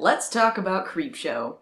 let's talk about Creepshow.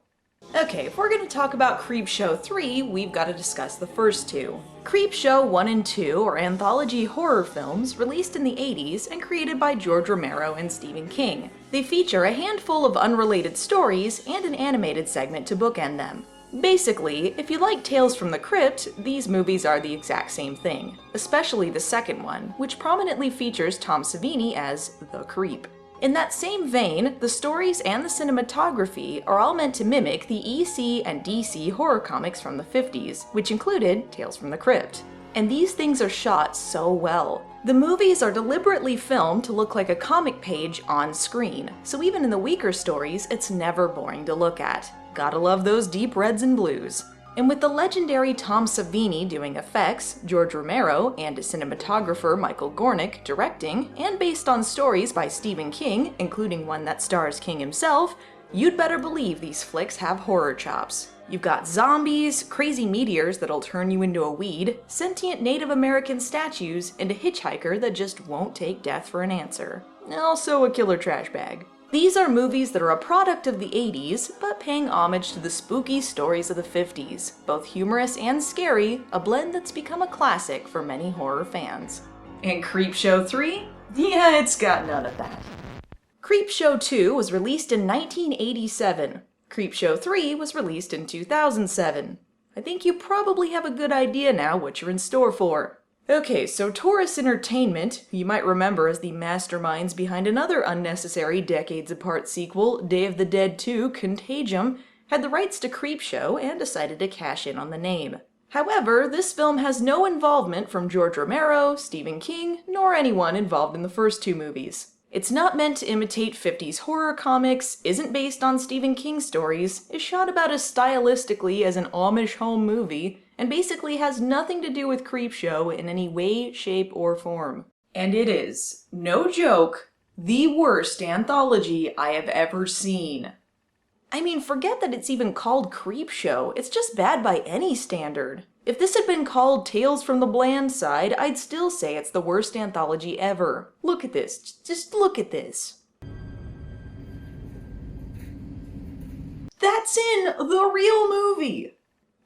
Okay, if we're going to talk about Creepshow 3, we've got to discuss the first two. Creepshow 1 and 2 are anthology horror films released in the 80s and created by George Romero and Stephen King. They feature a handful of unrelated stories and an animated segment to bookend them. Basically, if you like Tales from the Crypt, these movies are the exact same thing, especially the second one, which prominently features Tom Savini as the Creep. In that same vein, the stories and the cinematography are all meant to mimic the EC and DC horror comics from the 50s, which included Tales from the Crypt. And these things are shot so well. The movies are deliberately filmed to look like a comic page on screen, so even in the weaker stories, it's never boring to look at. Gotta love those deep reds and blues. And with the legendary Tom Savini doing effects, George Romero and cinematographer Michael Gornick directing, and based on stories by Stephen King, including one that stars King himself, you'd better believe these flicks have horror chops. You've got zombies, crazy meteors that'll turn you into a weed, sentient Native American statues, and a hitchhiker that just won't take death for an answer. Also a killer trash bag. These are movies that are a product of the 80s, but paying homage to the spooky stories of the 50s. Both humorous and scary, a blend that's become a classic for many horror fans. And Creepshow 3? Yeah, it's got none of that. Creepshow 2 was released in 1987. Creepshow 3 was released in 2007. I think you probably have a good idea now what you're in store for. Okay, so Taurus Entertainment, who you might remember as the masterminds behind another unnecessary decades-apart sequel, Day of the Dead 2: Contagium, had the rights to Creepshow and decided to cash in on the name. However, this film has no involvement from George Romero, Stephen King, nor anyone involved in the first two movies. It's not meant to imitate 50s horror comics, isn't based on Stephen King stories, is shot about as stylistically as an Amish home movie, and basically has nothing to do with Creepshow in any way, shape, or form. And it is, no joke, the worst anthology I have ever seen. I mean, forget that it's even called Creepshow, it's just bad by any standard. If this had been called Tales from the Bland Side, I'd still say it's the worst anthology ever. Look at this, just look at this. That's in the real movie!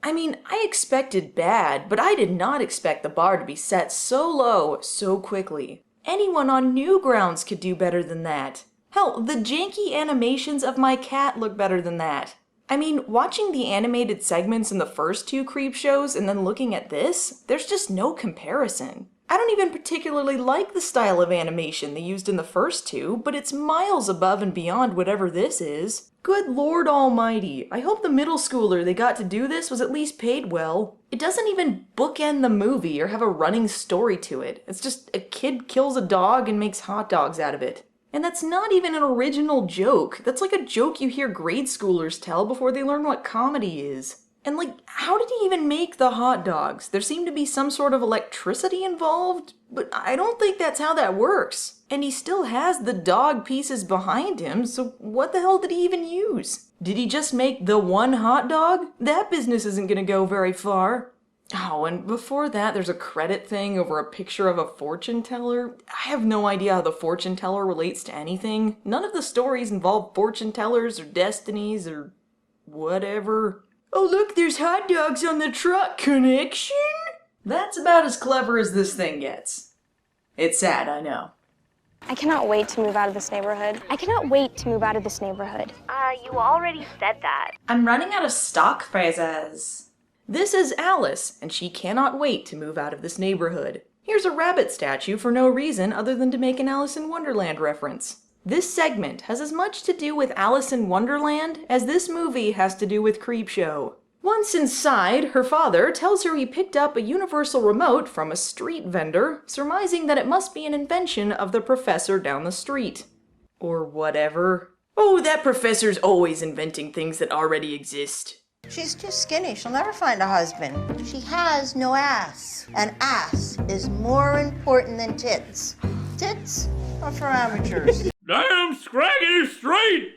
I mean, I expected bad, but I did not expect the bar to be set so low so quickly. Anyone on Newgrounds could do better than that. Hell, the janky animations of my cat look better than that. I mean, watching the animated segments in the first two Creepshows and then looking at this, there's just no comparison. I don't even particularly like the style of animation they used in the first two, but it's miles above and beyond whatever this is. Good Lord Almighty, I hope the middle schooler they got to do this was at least paid well. It doesn't even bookend the movie or have a running story to it. It's just a kid kills a dog and makes hot dogs out of it. And that's not even an original joke. That's like a joke you hear grade schoolers tell before they learn what comedy is. And like, how did he even make the hot dogs? There seemed to be some sort of electricity involved, but I don't think that's how that works. And he still has the dog pieces behind him, so what the hell did he even use? Did he just make the one hot dog? That business isn't gonna go very far. Oh, and before that, there's a credit thing over a picture of a fortune teller. I have no idea how the fortune teller relates to anything. None of the stories involve fortune tellers or destinies or whatever. Oh look, there's hot dogs on the truck. Connection? That's about as clever as this thing gets. It's sad, I know. I cannot wait to move out of this neighborhood. I cannot wait to move out of this neighborhood. You already said that. I'm running out of stock phrases. This is Alice, and she cannot wait to move out of this neighborhood. Here's a rabbit statue for no reason other than to make an Alice in Wonderland reference. This segment has as much to do with Alice in Wonderland as this movie has to do with Creepshow. Once inside, her father tells her he picked up a universal remote from a street vendor, surmising that it must be an invention of the professor down the street. Or whatever. Oh, that professor's always inventing things that already exist. She's too skinny. She'll never find a husband. She has no ass. An ass is more important than tits. Tits are for amateurs. Damn scraggy straight!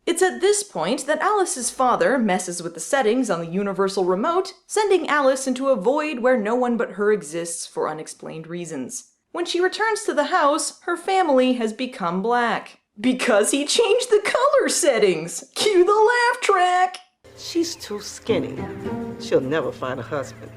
It's at this point that Alice's father messes with the settings on the universal remote, sending Alice into a void where no one but her exists for unexplained reasons. When she returns to the house, her family has become black. Because he changed the color settings! Cue the laugh track! She's too skinny. She'll never find a husband.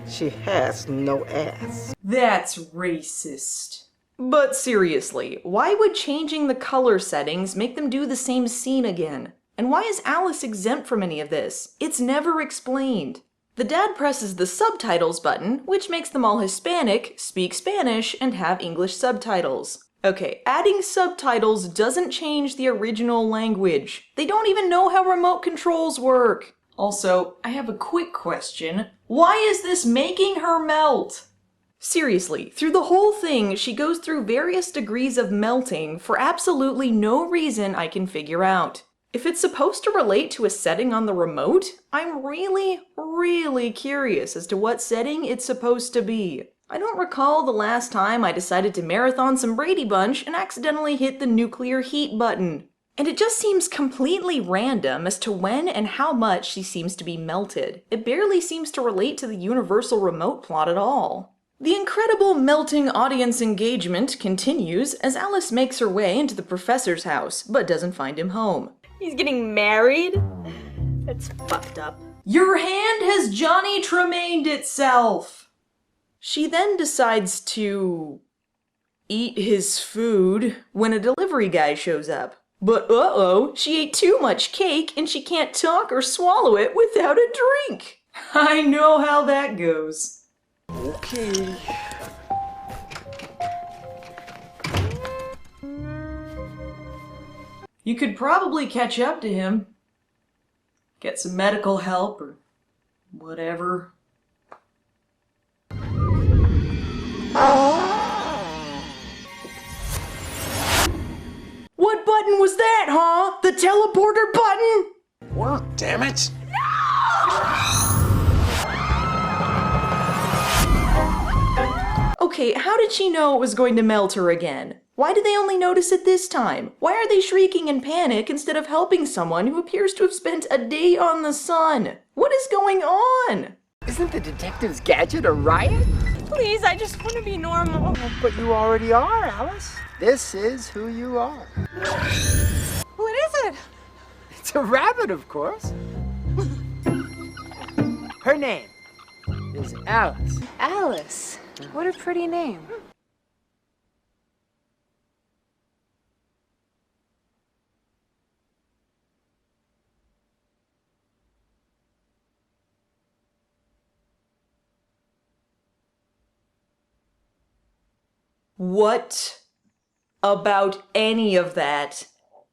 She has no ass. That's racist. But seriously, why would changing the color settings make them do the same scene again? And why is Alice exempt from any of this? It's never explained. The dad presses the subtitles button, which makes them all Hispanic, speak Spanish, and have English subtitles. Okay, adding subtitles doesn't change the original language. They don't even know how remote controls work. Also, I have a quick question. Why is this making her melt? Seriously, through the whole thing, she goes through various degrees of melting for absolutely no reason I can figure out. If it's supposed to relate to a setting on the remote, I'm really curious as to what setting it's supposed to be. I don't recall the last time I decided to marathon some Brady Bunch and accidentally hit the nuclear heat button. And it just seems completely random as to when and how much she seems to be melted. It barely seems to relate to the universal remote plot at all. The incredible melting audience engagement continues as Alice makes her way into the professor's house, but doesn't find him home. He's getting married? That's fucked up. Your hand has Johnny Tremained itself! She then decides to eat his food when a delivery guy shows up. But uh-oh, she ate too much cake and she can't talk or swallow it without a drink. I know how that goes. Okay. You could probably catch up to him. Get some medical help or whatever. What button was that, huh? The teleporter button? Work, damn it! Okay, how did she know it was going to melt her again? Why did they only notice it this time? Why are they shrieking in panic instead of helping someone who appears to have spent a day on the sun? What is going on? Isn't the detective's gadget a riot? Please, I just want to be normal. But you already are, Alice. This is who you are. What is it? It's a rabbit, of course. Her name is Alice. Alice. What a pretty name. What about any of that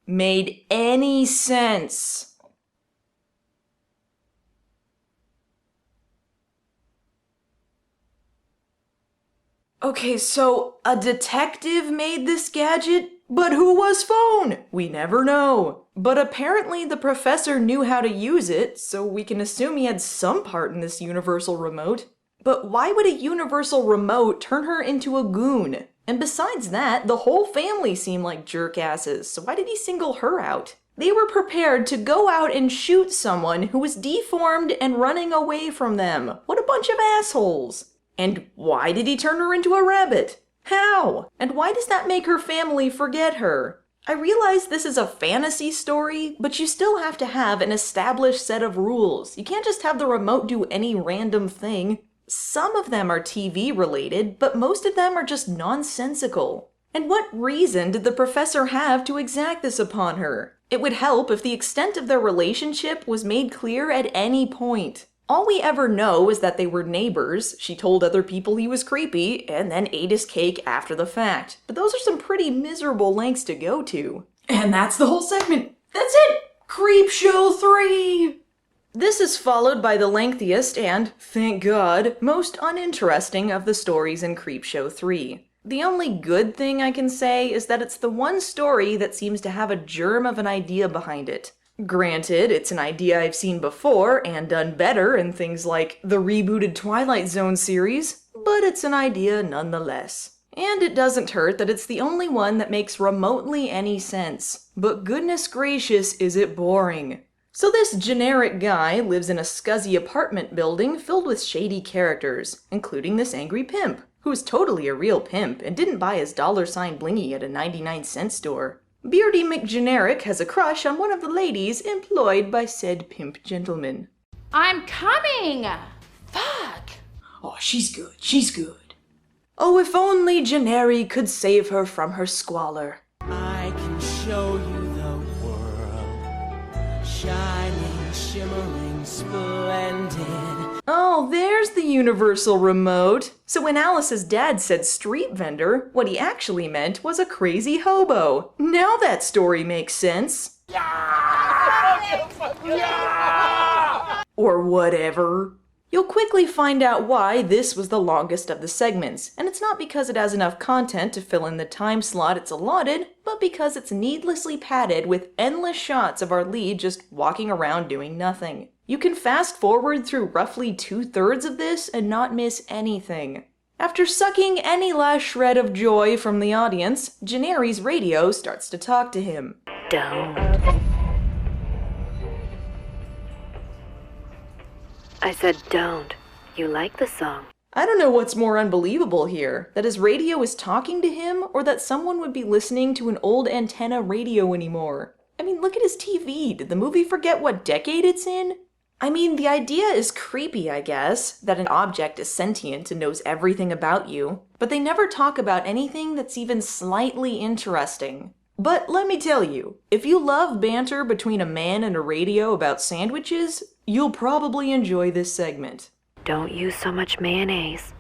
made any sense? Okay, so a detective made this gadget? But who was phone? We never know. But apparently the professor knew how to use it, so we can assume he had some part in this universal remote. But why would a universal remote turn her into a goon? And besides that, the whole family seemed like jerkasses, so why did he single her out? They were prepared to go out and shoot someone who was deformed and running away from them. What a bunch of assholes! And why did he turn her into a rabbit? How? And why does that make her family forget her? I realize this is a fantasy story, but you still have to have an established set of rules. You can't just have the remote do any random thing. Some of them are TV related, but most of them are just nonsensical. And what reason did the professor have to exact this upon her? It would help if the extent of their relationship was made clear at any point. All we ever know is that they were neighbors, she told other people he was creepy, and then ate his cake after the fact. But those are some pretty miserable lengths to go to. And that's the whole segment. That's it! Creepshow 3! This is followed by the lengthiest and, thank God, most uninteresting of the stories in Creepshow 3. The only good thing I can say is that it's the one story that seems to have a germ of an idea behind it. Granted, it's an idea I've seen before and done better in things like the rebooted Twilight Zone series, but it's an idea nonetheless. And it doesn't hurt that it's the only one that makes remotely any sense. But goodness gracious, is it boring. So this generic guy lives in a scuzzy apartment building filled with shady characters, including this angry pimp, who's totally a real pimp and didn't buy his $sign blingy at a 99-cent store. Beardy McGeneric has a crush on one of the ladies employed by said pimp gentleman. I'm coming! Fuck! Oh, she's good. Oh, if only Gennari could save her from her squalor. I can show you the world, shining, shimmering, splendid. Oh, there's the universal remote. So when Alice's dad said street vendor, what he actually meant was a crazy hobo. Now that story makes sense. Or whatever. You'll quickly find out why this was the longest of the segments, and it's not because it has enough content to fill in the time slot it's allotted, but because it's needlessly padded with endless shots of our lead just walking around doing nothing. You can fast forward through roughly 2/3 of this and not miss anything. After sucking any last shred of joy from the audience, Gennari's radio starts to talk to him. Don't. I said don't. You like the song. I don't know what's more unbelievable here, that his radio is talking to him, or that someone would be listening to an old antenna radio anymore. I mean, look at his TV. Did the movie forget what decade it's in? I mean, the idea is creepy, I guess, that an object is sentient and knows everything about you, but they never talk about anything that's even slightly interesting. But let me tell you, if you love banter between a man and a radio about sandwiches, you'll probably enjoy this segment. Don't use so much mayonnaise.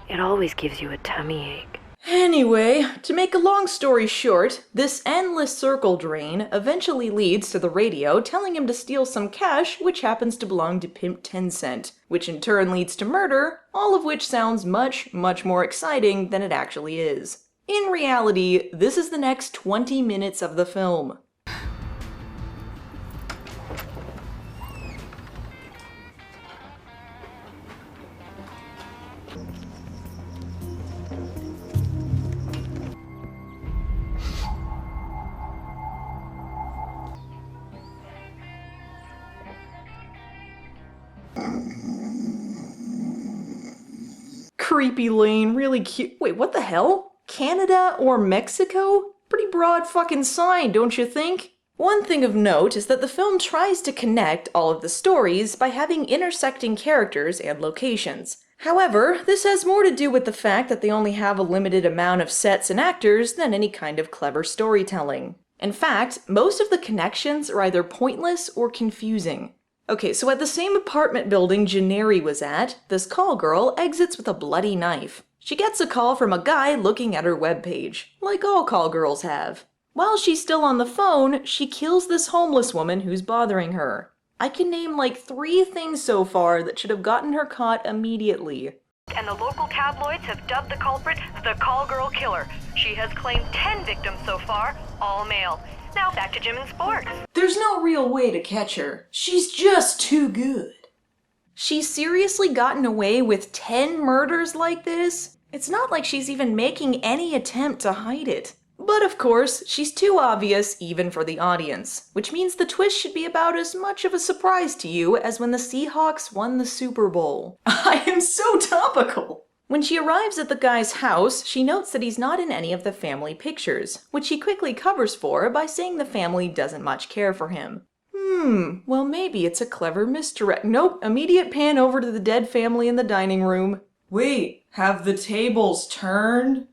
It always gives you a tummy ache. Anyway, to make a long story short, this endless circle drain eventually leads to the radio telling him to steal some cash which happens to belong to Pimp 10 Cent, which in turn leads to murder, all of which sounds much, much more exciting than it actually is. In reality, this is the next 20 minutes of the film. Creepy Lane, really cute. Wait, what the hell? Canada or Mexico? Pretty broad fucking sign, don't you think? One thing of note is that the film tries to connect all of the stories by having intersecting characters and locations. However, this has more to do with the fact that they only have a limited amount of sets and actors than any kind of clever storytelling. In fact, most of the connections are either pointless or confusing. Okay, so at the same apartment building Gennari was at, this call girl exits with a bloody knife. She gets a call from a guy looking at her webpage, like all call girls have. While she's still on the phone, she kills this homeless woman who's bothering her. I can name like 3 things so far that should have gotten her caught immediately. And the local tabloids have dubbed the culprit the call girl killer. She has claimed 10 victims so far, all male. Now back to Jim and Sports. There's no real way to catch her. She's just too good. She's seriously gotten away with 10 murders like this? It's not like she's even making any attempt to hide it. But of course, she's too obvious even for the audience, which means the twist should be about as much of a surprise to you as when the Seahawks won the Super Bowl. I am so topical! When she arrives at the guy's house, she notes that he's not in any of the family pictures, which she quickly covers for by saying the family doesn't much care for him. Well maybe it's a clever misdirect. Nope, immediate pan over to the dead family in the dining room. Wait, have the tables turned?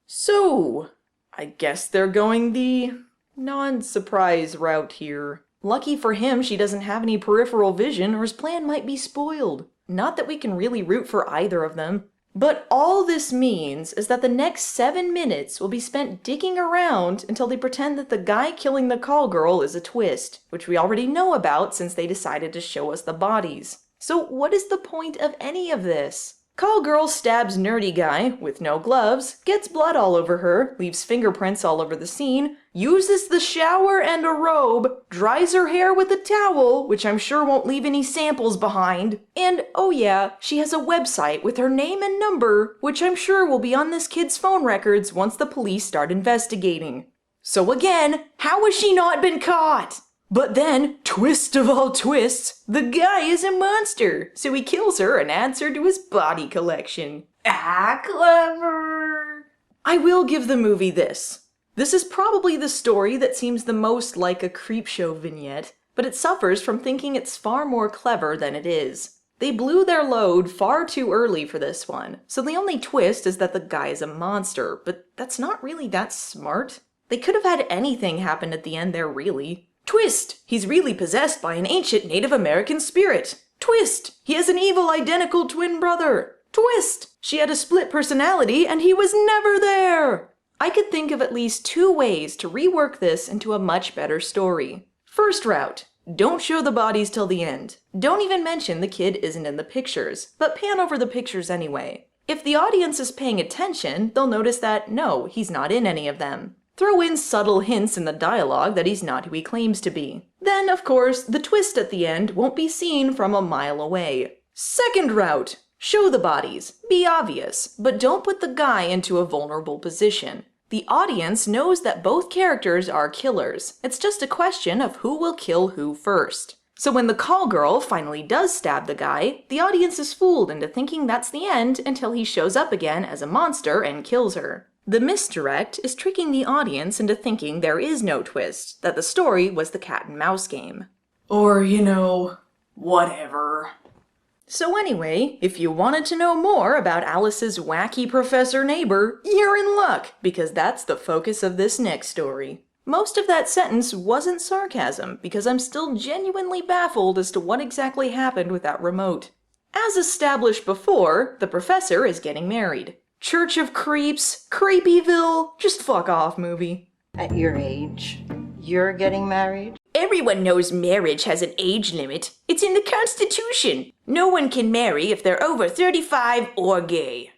So, I guess they're going the non-surprise route here. Lucky for him, she doesn't have any peripheral vision or his plan might be spoiled. Not that we can really root for either of them. But all this means is that the next 7 minutes will be spent digging around until they pretend that the guy killing the call girl is a twist, which we already know about since they decided to show us the bodies. So what is the point of any of this? Call girl stabs nerdy guy, with no gloves, gets blood all over her, leaves fingerprints all over the scene, uses the shower and a robe, dries her hair with a towel, which I'm sure won't leave any samples behind, and oh yeah, she has a website with her name and number, which I'm sure will be on this kid's phone records once the police start investigating. So again, how has she not been caught? But then, twist of all twists, the guy is a monster, so he kills her and adds her to his body collection. Ah, clever! I will give the movie this. This is probably the story that seems the most like a Creepshow vignette, but it suffers from thinking it's far more clever than it is. They blew their load far too early for this one, so the only twist is that the guy is a monster, but that's not really that smart. They could have had anything happen at the end there, really. Twist! He's really possessed by an ancient Native American spirit. Twist! He has an evil identical twin brother. Twist! She had a split personality and he was never there! I could think of at least 2 ways to rework this into a much better story. First route. Don't show the bodies till the end. Don't even mention the kid isn't in the pictures, but pan over the pictures anyway. If the audience is paying attention, they'll notice that no, he's not in any of them. Throw in subtle hints in the dialogue that he's not who he claims to be. Then, of course, the twist at the end won't be seen from a mile away. Second route. Show the bodies. Be obvious, but don't put the guy into a vulnerable position. The audience knows that both characters are killers. It's just a question of who will kill who first. So when the call girl finally does stab the guy, the audience is fooled into thinking that's the end until he shows up again as a monster and kills her. The misdirect is tricking the audience into thinking there is no twist, that the story was the cat and mouse game. Or, whatever. So anyway, if you wanted to know more about Alice's wacky professor neighbor, you're in luck, because that's the focus of this next story. Most of that sentence wasn't sarcasm, because I'm still genuinely baffled as to what exactly happened with that remote. As established before, the professor is getting married. Church of Creeps, Creepyville, just fuck off movie. At your age, you're getting married? Everyone knows marriage has an age limit. It's in the Constitution. No one can marry if they're over 35 or gay.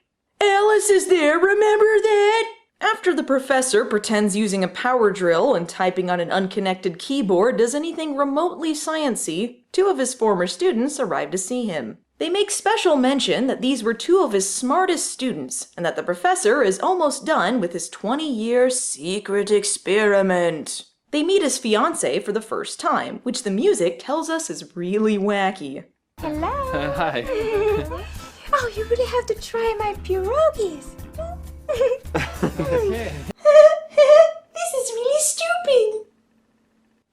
Alice is there, remember that? After the professor pretends using a power drill and typing on an unconnected keyboard does anything remotely science-y, 2 of his former students arrive to see him. They make special mention that these were 2 of his smartest students, and that the professor is almost done with his 20-year secret experiment. They meet his fiancée for the first time, which the music tells us is really wacky. Hello. Hi. Oh, you really have to try my pierogies. This is really stupid.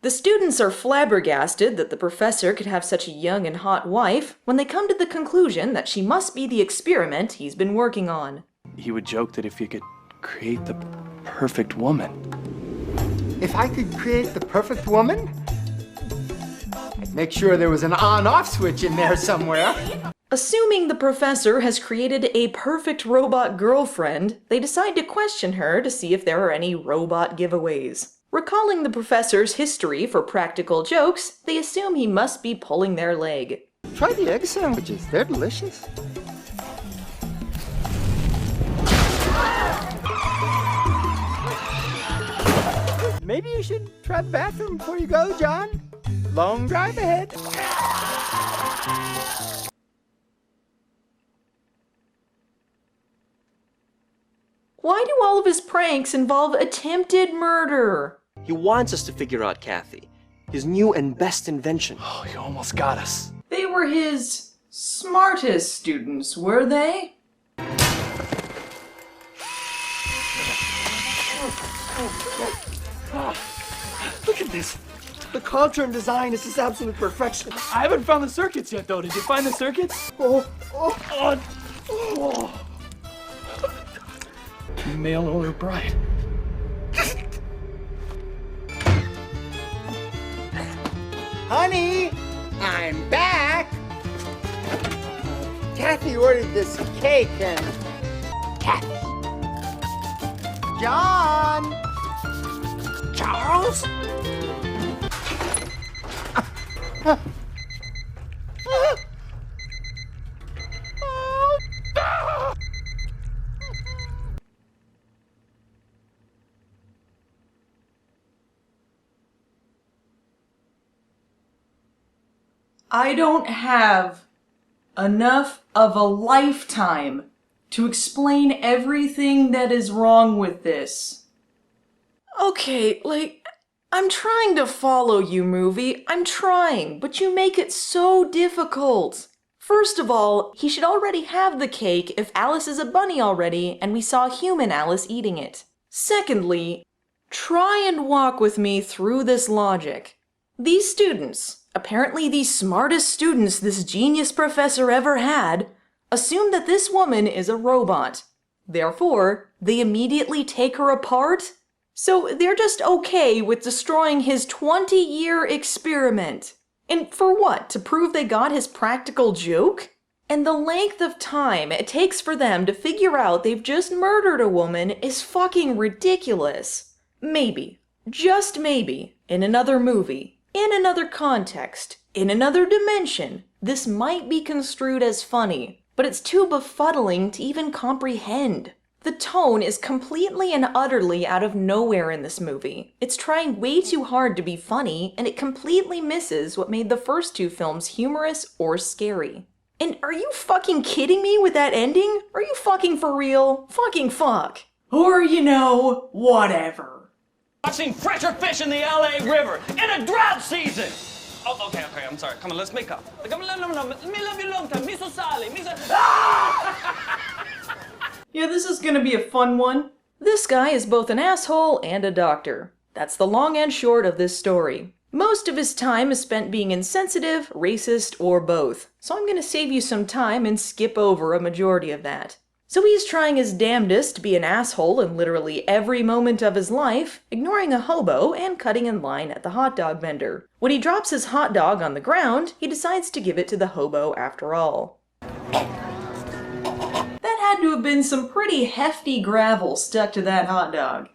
The students are flabbergasted that the professor could have such a young and hot wife when they come to the conclusion that she must be the experiment he's been working on. He would joke that if you could create the perfect woman. If I could create the perfect woman, I'd make sure there was an on-off switch in there somewhere. Assuming the professor has created a perfect robot girlfriend, they decide to question her to see if there are any robot giveaways. Recalling the professor's history for practical jokes, they assume he must be pulling their leg. Try the egg sandwiches, they're delicious. Maybe you should try the bathroom before you go, John. Long drive ahead. Why do all of his pranks involve attempted murder? He wants us to figure out Kathy, his new and best invention. Oh, you almost got us. They were his smartest students, were they? Look at this. The contour and design is just absolute perfection. I haven't found the circuits yet, though. Did you find the circuits? Mail order bride. Honey, I'm back. Kathy ordered this cake and... Kathy. John. Charles? I don't have enough of a lifetime to explain everything that is wrong with this. Okay, I'm trying to follow you, movie. I'm trying, but you make it so difficult. First of all, he should already have the cake if Alice is a bunny already and we saw human Alice eating it. Secondly, Try and walk with me through this logic. These students, apparently the smartest students this genius professor ever had, assume that this woman is a robot. Therefore, they immediately take her apart? So they're just okay with destroying his 20-year experiment. And for what? To prove they got his practical joke? And the length of time it takes for them to figure out they've just murdered a woman is fucking ridiculous. Maybe, just maybe, in another movie, in another context, in another dimension, this might be construed as funny, but it's too befuddling to even comprehend. The tone is completely and utterly out of nowhere in this movie. It's trying way too hard to be funny, and it completely misses what made the first two films humorous or scary. And are you fucking kidding me with that ending? Are you fucking for real? Fucking fuck. Or, you know, whatever. Watching fresher fish in the LA River in a drought season! Oh, okay, I'm sorry. Come on, let's make up. Let me love you long time. Miso sale, miso... Yeah, this is gonna be a fun one. This guy is both an asshole and a doctor. That's the long and short of this story. Most of his time is spent being insensitive, racist, or both. So I'm gonna save you some time and skip over a majority of that. So he's trying his damnedest to be an asshole in literally every moment of his life, ignoring a hobo and cutting in line at the hot dog vendor. When he drops his hot dog on the ground, he decides to give it to the hobo after all. That had to have been some pretty hefty gravel stuck to that hot dog.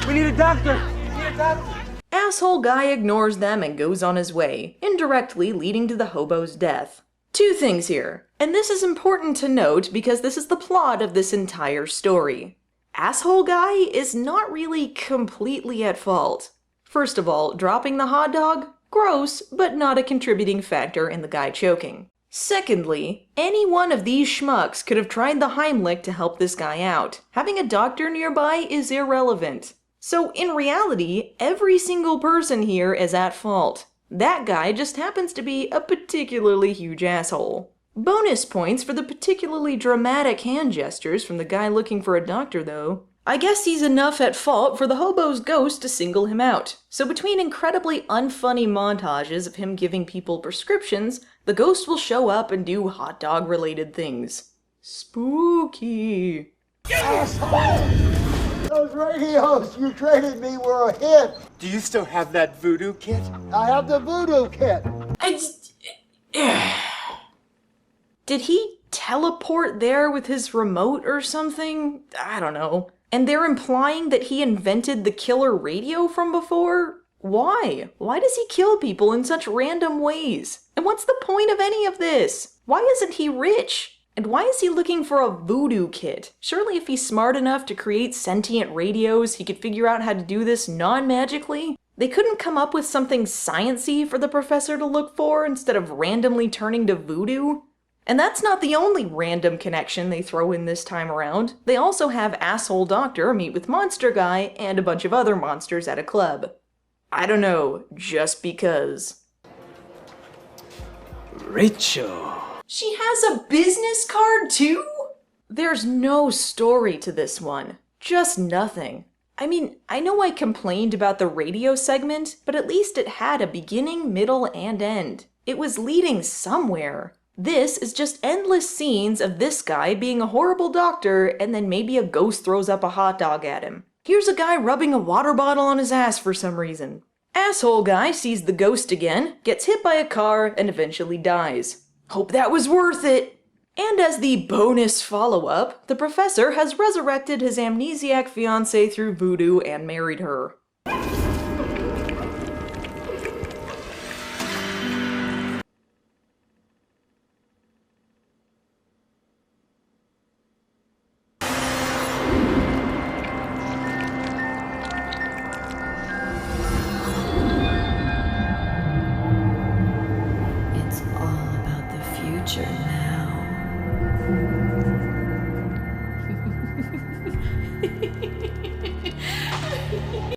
We need a doctor! We need a doctor! Asshole guy ignores them and goes on his way, indirectly leading to the hobo's death. Two things here, and this is important to note because this is the plot of this entire story. Asshole guy is not really completely at fault. First of all, dropping the hot dog? Gross, but not a contributing factor in the guy choking. Secondly, any one of these schmucks could have tried the Heimlich to help this guy out. Having a doctor nearby is irrelevant. So in reality, every single person here is at fault. That guy just happens to be a particularly huge asshole. Bonus points for the particularly dramatic hand gestures from the guy looking for a doctor, though. I guess he's enough at fault for the hobo's ghost to single him out. So between incredibly unfunny montages of him giving people prescriptions, the ghost will show up and do hot dog related things. Spooky. Those radios you traded me were a hit. Do you still have that voodoo kit? I have the voodoo kit. Did he teleport there with his remote or something? I don't know. And they're implying that he invented the killer radio from before? Why? Why does he kill people in such random ways? And what's the point of any of this? Why isn't he rich? And why is he looking for a voodoo kit? Surely if he's smart enough to create sentient radios, he could figure out how to do this non-magically? They couldn't come up with something science-y for the professor to look for instead of randomly turning to voodoo? And that's not the only random connection they throw in this time around. They also have Asshole Doctor meet with Monster Guy and a bunch of other monsters at a club. I don't know, just because. Rachel. She has a business card too? There's no story to this one. Just nothing. I mean, I know I complained about the radio segment, but at least it had a beginning, middle, and end. It was leading somewhere. This is just endless scenes of this guy being a horrible doctor and then maybe a ghost throws up a hot dog at him. Here's a guy rubbing a water bottle on his ass for some reason. Asshole guy sees the ghost again, gets hit by a car, and eventually dies. Hope that was worth it! And as the bonus follow-up, the professor has resurrected his amnesiac fiancée through voodoo and married her.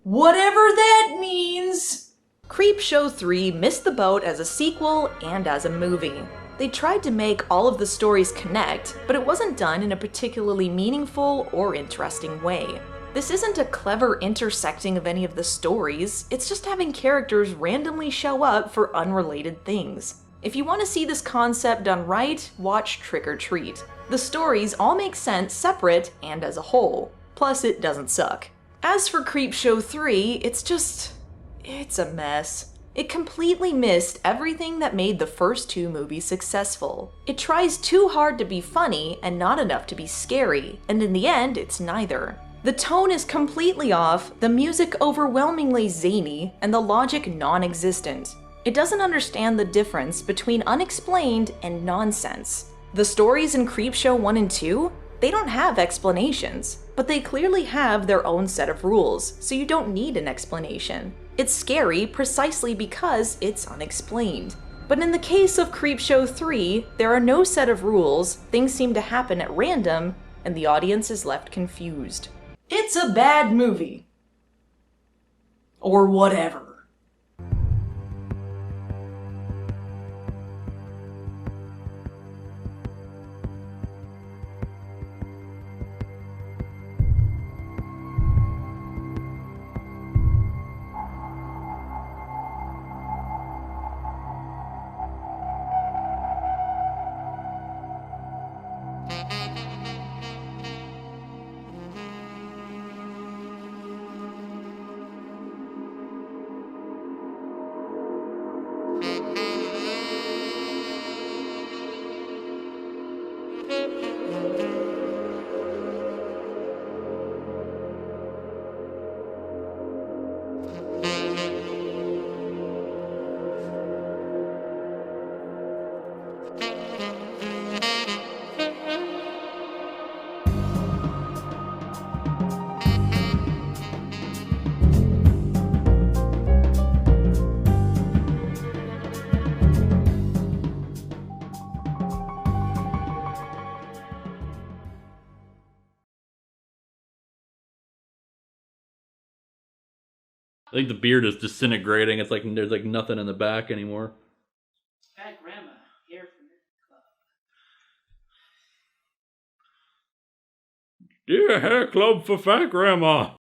Whatever that means! Creepshow 3 missed the boat as a sequel and as a movie. They tried to make all of the stories connect, but it wasn't done in a particularly meaningful or interesting way. This isn't a clever intersecting of any of the stories, it's just having characters randomly show up for unrelated things. If you want to see this concept done right, watch Trick or Treat. The stories all make sense separate and as a whole. Plus, it doesn't suck. As for Creepshow 3, it's a mess. It completely missed everything that made the first two movies successful. It tries too hard to be funny and not enough to be scary, and in the end, it's neither. The tone is completely off, the music overwhelmingly zany, and the logic non-existent. It doesn't understand the difference between unexplained and nonsense. The stories in Creepshow 1 and 2, they don't have explanations, but they clearly have their own set of rules, so you don't need an explanation. It's scary precisely because it's unexplained. But in the case of Creepshow 3, there are no set of rules, things seem to happen at random, and the audience is left confused. It's a bad movie. Or whatever. I think the beard is disintegrating. It's like there's like nothing in the back anymore. Fat grandma, here from the club. Dear hair club for fat grandma.